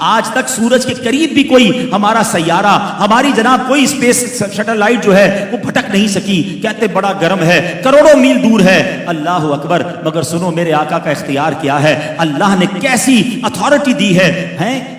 آج تک سورج کے قریب بھی کوئی ہمارا سیارہ، ہماری جناب کوئی اسپیس شٹل لائٹ جو ہے وہ بھٹک نہیں سکی. کہتے بڑا گرم ہے، کروڑوں میل دور ہے. اللہ اکبر. مگر سنو میرے آقا کا اختیار کیا ہے، اللہ نے کیسی اتھارٹی دی ہے.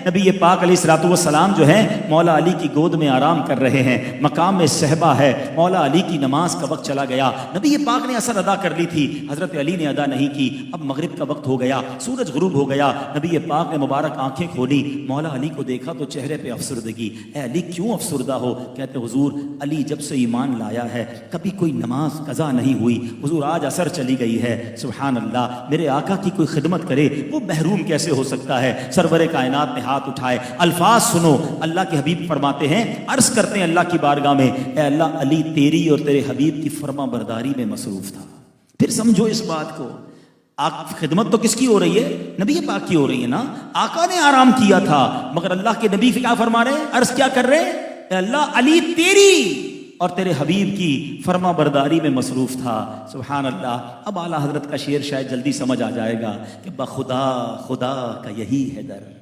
نبی پاک علیہ الصلوۃ والسلام جو ہیں مولا علی کی گود میں آرام کر رہے ہیں، مقام میں صحبہ ہے. مولا علی کی نماز کا وقت چلا گیا. نبی پاک نے اثر ادا کر لی تھی، حضرت علی نے ادا نہیں کی. اب مغرب کا وقت ہو گیا، سورج غروب ہو گیا. نبی پاک نے مبارک آنکھیں کھولی، مولا علی کو دیکھا تو چہرے پہ افسردگی. اے علی کیوں افسردہ ہو؟ کہتے حضور علی جب سے ایمان لایا ہے کبھی کوئی نماز قضا نہیں ہوئی. حضور آج اثر چلی گئی ہے. سبحان اللہ. میرے آقا کی کوئی خدمت کرے وہ محروم کیسے ہو سکتا ہے؟ سرور کائنات نے ہاتھ اٹھائے. الفاظ سنو، اللہ کے حبیب فرماتے ہیں، عرض کرتے ہیں اللہ کی بارگاہ میں، اے اللہ علی تیری اور تیرے حبیب کی فرما برداری میں مصروف تھا. پھر سمجھو اس بات کو، خدمت تو کس کی ہو رہی ہے؟ نبی پاک کی ہو رہی ہے نا. آقا نے آرام کیا تھا مگر اللہ کے نبی کیا فرما رہے ہیں، عرض کیا کر رہے ہیں، اے اللہ علی تیری اور تیرے حبیب کی فرما برداری میں مصروف تھا. سبحان اللہ. اب اعلیٰ حضرت کا شعر شاید جلدی سمجھ آ جائے گا کہ بخدا خدا کا یہی ہے در،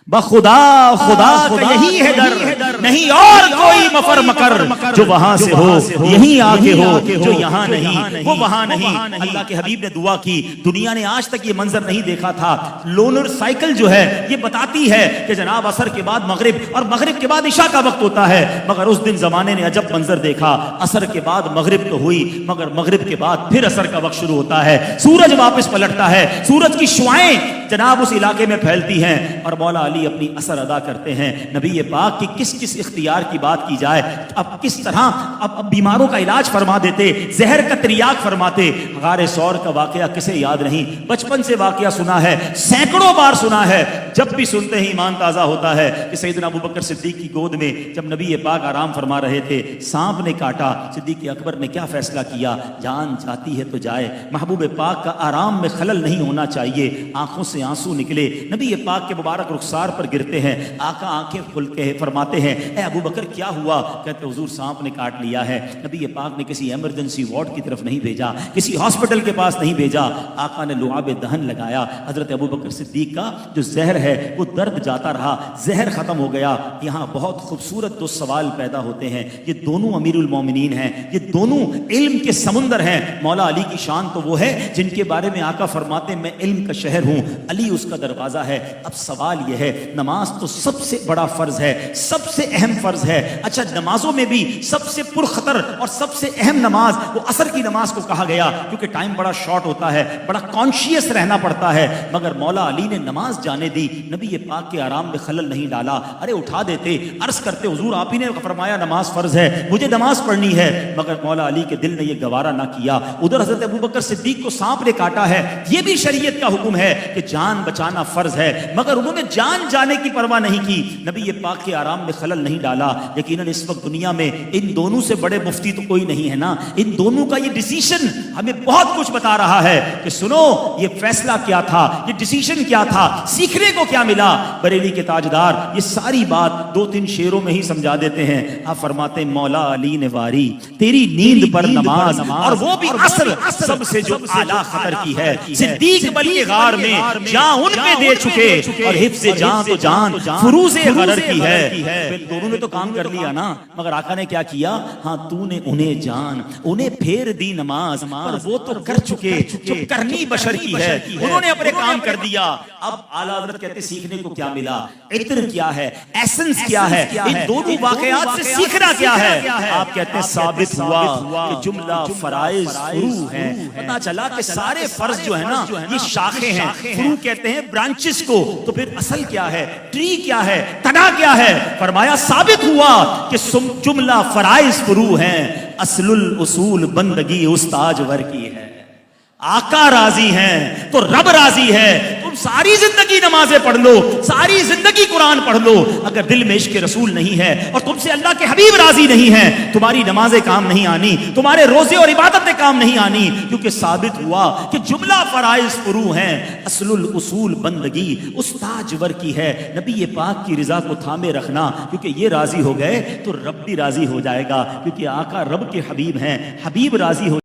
بخدا خدا کا یہی ہے در، نہیں اور کوئی مفر مکر جو وہاں سے ہو یہیں آ کے ہو، جو یہاں نہیں وہ وہاں نہیں. اللہ کے حبیب نے دعا کی. دنیا نے آج تک یہ منظر نہیں دیکھا تھا. لونر سائیکل جو ہے یہ بتاتی ہے کہ جناب عصر کے بعد مغرب اور مغرب کے بعد عشاء کا وقت ہوتا ہے. مگر اس دن زمانے نے عجب منظر دیکھا. عصر کے بعد مغرب تو ہوئی مگر مغرب کے بعد پھر عصر کا وقت شروع ہوتا ہے. سورج واپس پلٹتا ہے، سورج کی شعائیں جناب اس علاقے میں پھیلتی ہیں اور مولا علی اپنی اثر ادا کرتے ہیں. نبی پاک کی کس کس اختیار کی بات کی جائے. اب کس طرح اب بیماروں کا علاج فرما دیتے، زہر کا تریاق فرماتے. غار ثور کا واقعہ کسے یاد نہیں؟ بچپن سے واقعہ سنا ہے، سینکڑوں بار سنا ہے. جب بھی سنتے ہی ایمان تازہ ہوتا ہے کہ سیدنا ابوبکر صدیق کی گود میں جب نبی پاک آرام فرما رہے تھے، سانپ نے کاٹا. صدیق اکبر نے کیا فیصلہ کیا؟ جان جاتی ہے تو جائے، محبوب پاک کا آرام میں خلل نہیں ہونا چاہیے. آنکھوں سے آنسو نکلے، نبی پاک کے مبارک رخسار پر گرتے ہیں. آقا آنکھیں کھل کے فرماتے ہیں، اے ابو بکر کیا ہوا؟ کہتے حضور سانپ نے کاٹ لیا ہے. نبی پاک نے کسی ایمرجنسی وارڈ کی طرف نہیں بھیجا، کسی ہاسپٹل کے پاس نہیں بھیجا. آقا نے لعاب دہن لگایا. حضرت ابو بکر صدیق کا جو زہر ہے وہ درد جاتا رہا، زہر ختم ہو گیا. یہاں بہت خوبصورت دو سوال پیدا ہوتے ہیں. یہ دونوں امیر المومنین ہیں، یہ دونوں علم کے سمندر ہیں. مولا علی کی شان تو وہ ہے جن کے بارے میں آقا فرماتے ہیں میں علم کا شہر ہوں، علی اس کا دروازہ ہے. اب سوال یہ ہے، نماز تو سب سے بڑا فرض ہے، سب سے اہم فرض ہے. اچھا نمازوں میں بھی سب سے پرخطر اور سب سے اہم نماز وہ عصر کی نماز کو کہا گیا کیونکہ ٹائم بڑا شارٹ ہوتا ہے، بڑا کانشیس رہنا پڑتا ہے. مگر مولا علی نے نماز جانے دی، نبی پاک کے آرام میں خلل نہیں ڈالا. ارے اٹھا دیتے، عرض کرتے حضور آپ ہی نے فرمایا نماز فرض ہے، مجھے نماز پڑھنی ہے. مگر مولا علی کے دل نے یہ گوارا نہ کیا. ادھر حضرت ابوبکر صدیق کو سانپ نے کاٹا ہے، یہ بھی شریعت کا حکم ہے کہ جان بچانا فرض ہے، مگر انہوں نے جان جانے کی پرواہ نہیں کی. نبی پاک کے آرام میں خلل نہیں ڈالا. یقیناً اس وقت دنیا میں ان دونوں سے بڑے مفتی تو کوئی نہیں ہے نا. ان دونوں کا یہ ڈیسیشن ہمیں بہت کچھ بتا رہا ہے کہ سنو یہ فیصلہ کیا تھا، یہ ڈیسیشن کیا تھا، سیکھنے کو کیا ملا. بریلی کے تاجدار یہ ساری بات 2-3 شعروں میں ہی سمجھا دیتے ہیں. آپ فرماتے ہیں مولا علی نے واری تیری نیند پر نماز، اور وہ بھی عصر سب سے جو اعلیٰ خطر کی ہے. صدیق بل کے غار میں جان ان پہ دے چکے اور حفظ جان تو جان فروز غرر کی ہے. دونوں نے تو کام کر لیا نا. مگر آقا نے کیا کیا؟ ہاں تو نے انہیں جان، انہیں پھیر دی نماز، پر وہ تو کر چکے جو کرنی بشر کی ہے. انہوں نے اپنے کام کر دیا. اب اعلیٰ حضرت کہتے سیکھنے کو کیا ملا، عطر کیا ہے، ایسنس کیا ہے، ان دونوں واقعات سے سیکھنا کیا ہے. آپ کہتے ہیں ثابت ہوا کہ جملہ فرائض فرو ہیں. پتا چلا کہ سارے فرض جو ہے نا یہ شاخیں ہیں، فرو کہتے ہیں برانچز کو. تو پھر اصل کیا ہے، ٹری کیا ہے، تنا کیا ہے؟ فرمایا ثابت ہوا کہ جملہ فرائض فرو ہیں، اصل الاصول بندگی استاجور کی ہے. آقا راضی ہیں تو رب راضی ہے. تم ساری زندگی نمازیں پڑھ لو، ساری زندگی قرآن پڑھ لو، اگر دل میں عشق رسول نہیں ہے اور تم سے اللہ کے حبیب راضی نہیں ہیں، تمہاری نمازیں کام نہیں آنی، تمہارے روزے اور عبادتیں کام نہیں آنی. کیونکہ ثابت ہوا کہ جملہ فرائض فرو ہیں، اصل الاصول بندگی استاجور کی ہے. نبی پاک کی رضا کو تھامے رکھنا، کیونکہ یہ راضی ہو گئے تو رب بھی راضی ہو جائے گا. کیونکہ آقا رب کے حبیب ہیں، حبیب راضی ہو